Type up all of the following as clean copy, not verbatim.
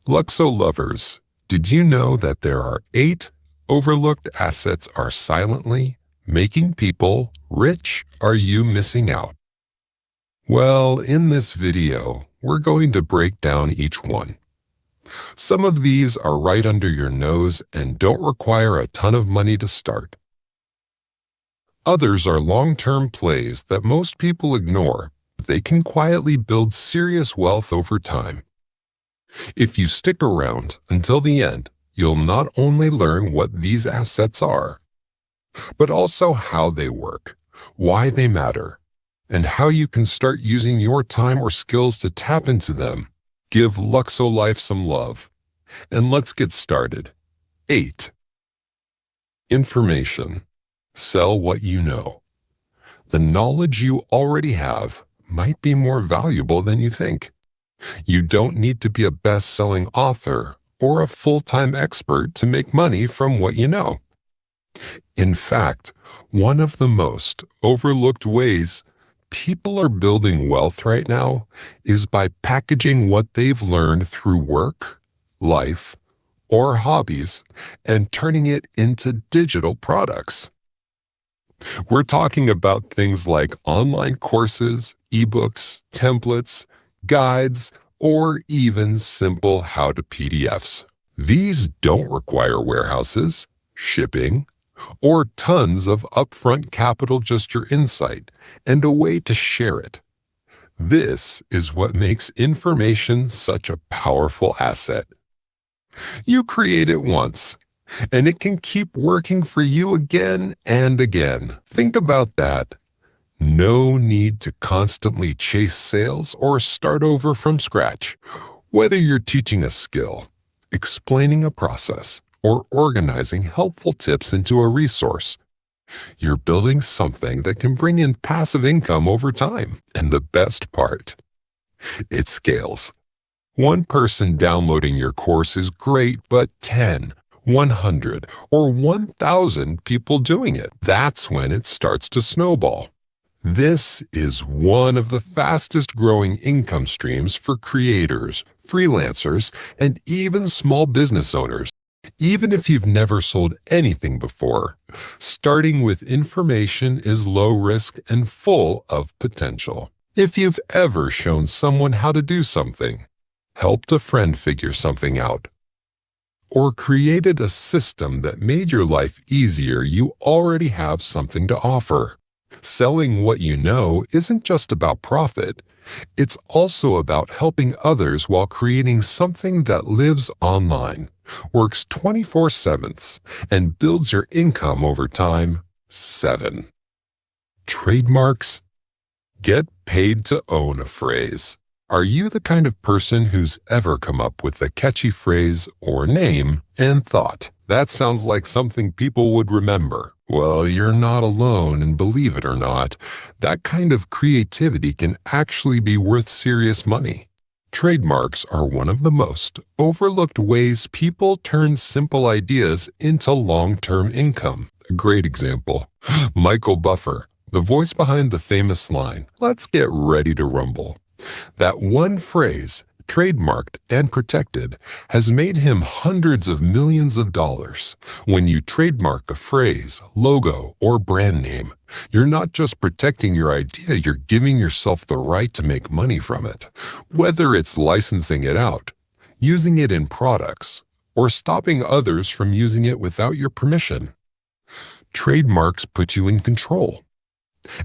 Luxo lovers, did you know that there are 8 overlooked assets are silently making people rich? Are you missing out? Well, in this video, we're going to break down each one. Some of these are right under your nose and don't require a ton of money to start. Others are long-term plays that most people ignore, but they can quietly build serious wealth over time. If you stick around until the end, you'll not only learn what these assets are, but also how they work, why they matter, and how you can start using your time or skills to tap into them. Give Luxo-Life some love. And let's get started. 8. Information. Sell what you know. The knowledge you already have might be more valuable than you think. You don't need to be a best-selling author or a full-time expert to make money from what you know. In fact, one of the most overlooked ways people are building wealth right now is by packaging what they've learned through work, life, or hobbies and turning it into digital products. We're talking about things like online courses, ebooks, templates, guides, or even simple how-to PDFs. These don't require warehouses, shipping, or tons of upfront capital, just your insight and a way to share it. This is what makes information such a powerful asset. You create it once, and it can keep working for you again and again. Think about that. No need to constantly chase sales or start over from scratch. Whether you're teaching a skill, explaining a process, or organizing helpful tips into a resource, you're building something that can bring in passive income over time. And the best part, it scales. One person downloading your course is great, but 10, 100, or 1,000 people doing it, that's when it starts to snowball. This is one of the fastest growing income streams for creators, freelancers, and even small business owners. Even if you've never sold anything before, starting with information is low risk and full of potential. If you've ever shown someone how to do something, helped a friend figure something out, or created a system that made your life easier, you already have something to offer. Selling what you know isn't just about profit. It's also about helping others while creating something that lives online, works 24/7, and builds your income over time. 7. Trademarks. Get paid to own a phrase. Are you the kind of person who's ever come up with a catchy phrase or name and thought, that sounds like something people would remember? Well, you're not alone, and believe it or not, that kind of creativity can actually be worth serious money. Trademarks are one of the most overlooked ways people turn simple ideas into long-term income. A great example, Michael Buffer, the voice behind the famous line, "Let's get ready to rumble." That one phrase, trademarked and protected, has made him hundreds of millions of dollars. When you trademark a phrase, logo, or brand name, you're not just protecting your idea, you're giving yourself the right to make money from it. Whether it's licensing it out, using it in products, or stopping others from using it without your permission. Trademarks put you in control.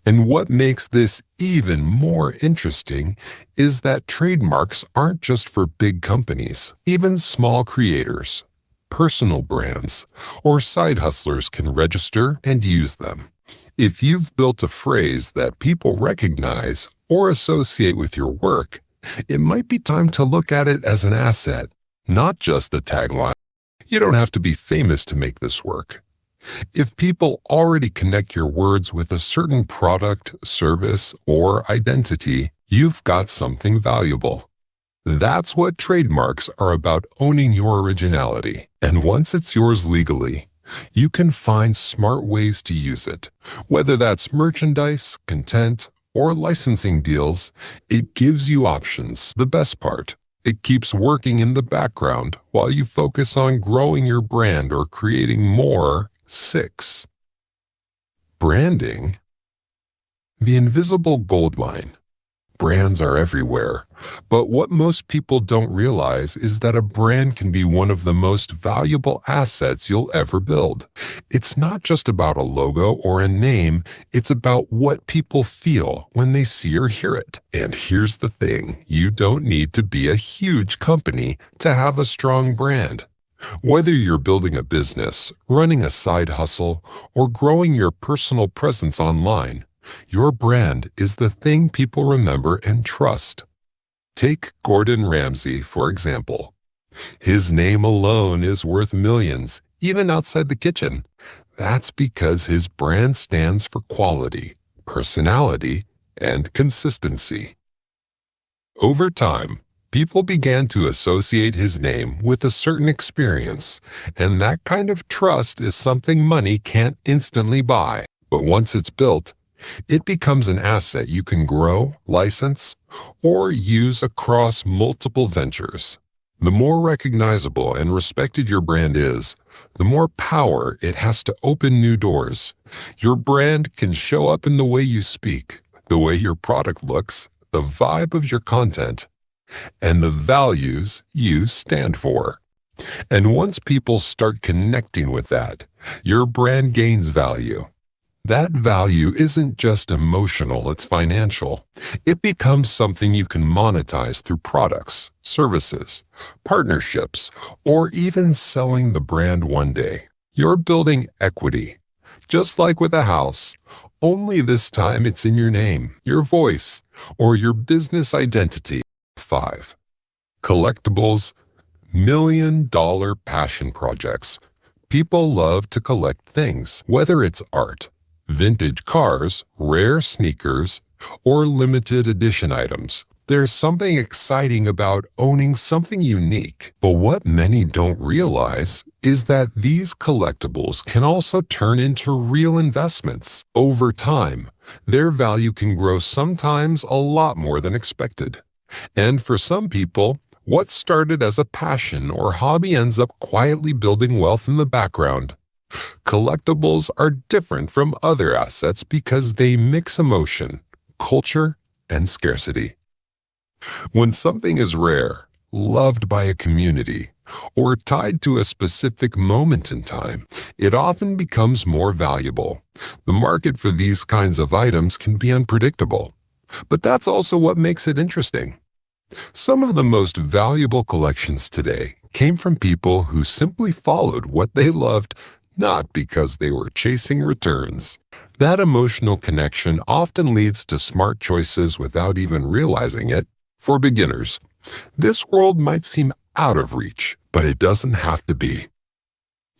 And what makes this even more interesting is that trademarks aren't just for big companies. Even small creators, personal brands, or side hustlers can register and use them. If you've built a phrase that people recognize or associate with your work, it might be time to look at it as an asset, not just a tagline. You don't have to be famous to make this work. If people already connect your words with a certain product, service, or identity, you've got something valuable. That's what trademarks are about, owning your originality. And once it's yours legally, you can find smart ways to use it. Whether that's merchandise, content, or licensing deals, it gives you options. The best part, It keeps working in the background while you focus on growing your brand or creating more. 6. Branding. The invisible gold mine. Brands are everywhere, but what most people don't realize is that a brand can be one of the most valuable assets you'll ever build. It's not just about a logo or a name, it's about what people feel when they see or hear it. And here's the thing, you don't need to be a huge company to have a strong brand. Whether you're building a business, running a side hustle, or growing your personal presence online, your brand is the thing people remember and trust. Take Gordon Ramsay, for example. His name alone is worth millions, even outside the kitchen. That's because his brand stands for quality, personality, and consistency. Over time, people began to associate his name with a certain experience, and that kind of trust is something money can't instantly buy. But once it's built, it becomes an asset you can grow, license, or use across multiple ventures. The more recognizable and respected your brand is, the more power it has to open new doors. Your brand can show up in the way you speak, the way your product looks, the vibe of your content, and the values you stand for. And once people start connecting with that, your brand gains value. That value isn't just emotional, it's financial. It becomes something you can monetize through products, services, partnerships, or even selling the brand one day. You're building equity. Just like with a house, only this time it's in your name, your voice, or your business identity. 5. Collectibles. $1,000,000 passion projects. People love to collect things, whether it's art, vintage cars, rare sneakers, or limited edition items. There's something exciting about owning something unique. But what many don't realize is that these collectibles can also turn into real investments. Over time, their value can grow sometimes a lot more than expected. And for some people, what started as a passion or hobby ends up quietly building wealth in the background. Collectibles are different from other assets because they mix emotion, culture, and scarcity. When something is rare, loved by a community, or tied to a specific moment in time, it often becomes more valuable. The market for these kinds of items can be unpredictable, but that's also what makes it interesting. Some of the most valuable collections today came from people who simply followed what they loved, not because they were chasing returns. That emotional connection often leads to smart choices without even realizing it. For beginners, this world might seem out of reach, but it doesn't have to be.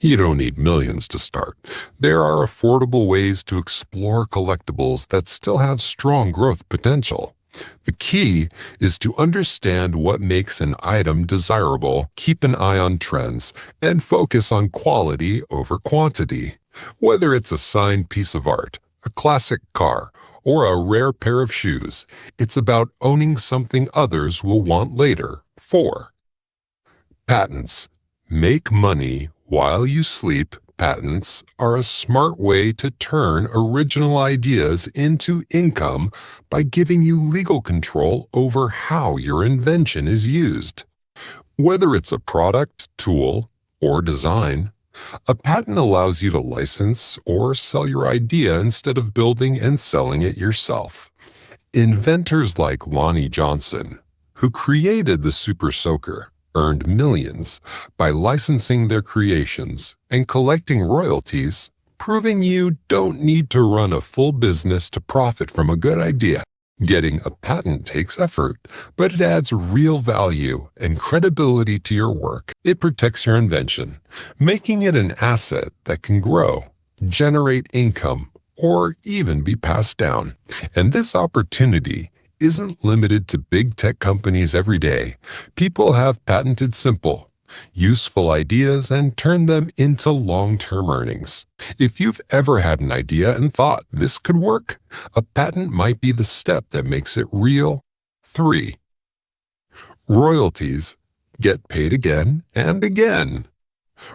You don't need millions to start. There are affordable ways to explore collectibles that still have strong growth potential. The key is to understand what makes an item desirable, keep an eye on trends, and focus on quality over quantity. Whether it's a signed piece of art, a classic car, or a rare pair of shoes, it's about owning something others will want later. 4. Patents. Make money while you sleep. Patents are a smart way to turn original ideas into income by giving you legal control over how your invention is used. Whether it's a product, tool, or design, a patent allows you to license or sell your idea instead of building and selling it yourself. Inventors like Lonnie Johnson, who created the Super Soaker, earned millions by licensing their creations and collecting royalties, proving you don't need to run a full business to profit from a good idea. Getting a patent takes effort, but it adds real value and credibility to your work. It protects your invention, making it an asset that can grow, generate income, or even be passed down. And this opportunity isn't limited to big tech companies every day. People have patented simple, useful ideas and turned them into long-term earnings. If you've ever had an idea and thought this could work, a patent might be the step that makes it real. 3. Royalties get paid again and again.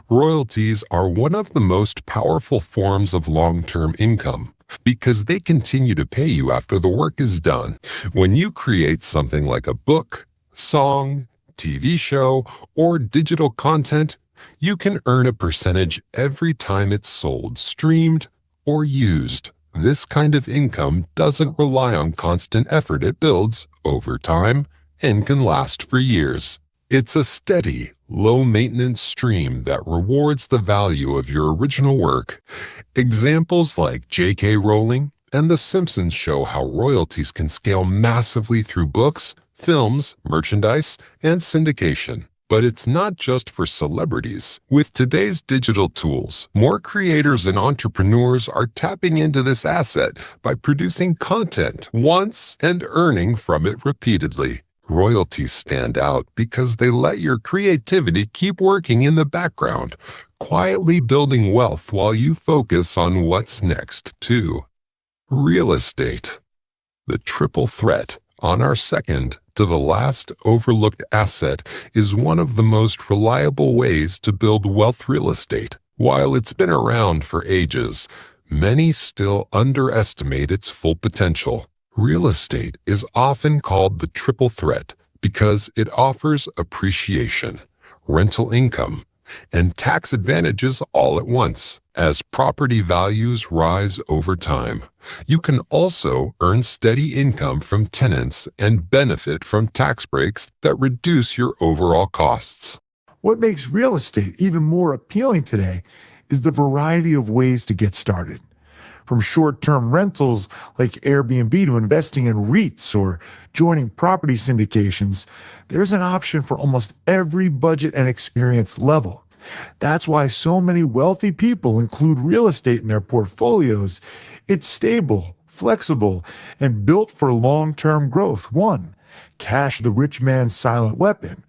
Royalties are one of the most powerful forms of long-term income because they continue to pay you after the work is done. When you create something like a book, song, TV show, or digital content, you can earn a percentage every time it's sold, streamed, or used. This kind of income doesn't rely on constant effort. It builds over time and can last for years. It's a steady, low-maintenance stream that rewards the value of your original work. Examples like J.K. Rowling and The Simpsons show how royalties can scale massively through books, films, merchandise, and syndication. But it's not just for celebrities. With today's digital tools, more creators and entrepreneurs are tapping into this asset by producing content once and earning from it repeatedly. Royalties stand out because they let your creativity keep working in the background, quietly building wealth while you focus on what's next, too. Real estate. The triple threat on our second to the last overlooked asset is one of the most reliable ways to build wealth. Real estate. While it's been around for ages, many still underestimate its full potential. Real estate is often called the triple threat because it offers appreciation, rental income, and tax advantages all at once. As property values rise over time, you can also earn steady income from tenants and benefit from tax breaks that reduce your overall costs. What makes real estate even more appealing today is the variety of ways to get started. From short-term rentals like Airbnb to investing in REITs or joining property syndications, there's an option for almost every budget and experience level. That's why so many wealthy people include real estate in their portfolios. It's stable, flexible, and built for long-term growth. 1. Cash, the rich man's silent weapon.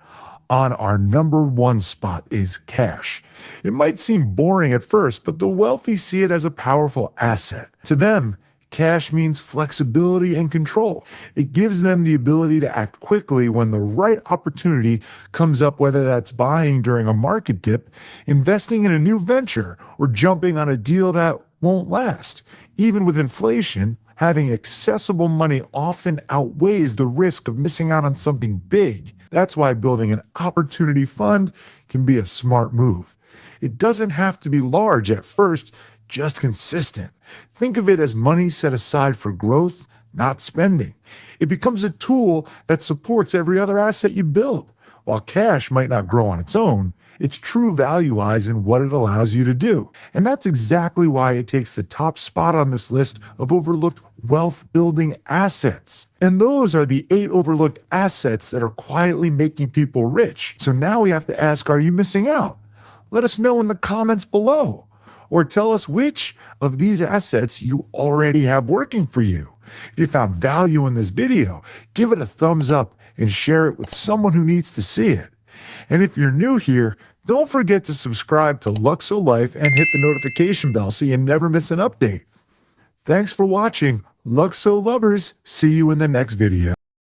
On our number one spot is cash. It might seem boring at first, but the wealthy see it as a powerful asset. To them, cash means flexibility and control. It gives them the ability to act quickly when the right opportunity comes up, whether that's buying during a market dip, investing in a new venture, or jumping on a deal that won't last. Even with inflation, having accessible money often outweighs the risk of missing out on something big. That's why building an opportunity fund can be a smart move. It doesn't have to be large at first, just consistent. Think of it as money set aside for growth, not spending. It becomes a tool that supports every other asset you build. While cash might not grow on its own, its true value lies in what it allows you to do. And that's exactly why it takes the top spot on this list of overlooked wealth-building assets. And those are the 8 overlooked assets that are quietly making people rich. So now we have to ask, are you missing out? Let us know in the comments below. Or tell us which of these assets you already have working for you. If you found value in this video, give it a thumbs up and share it with someone who needs to see it. And if you're new here, don't forget to subscribe to Luxo-Life and hit the notification bell so you never miss an update. Thanks for watching, Luxo lovers. See you in the next video.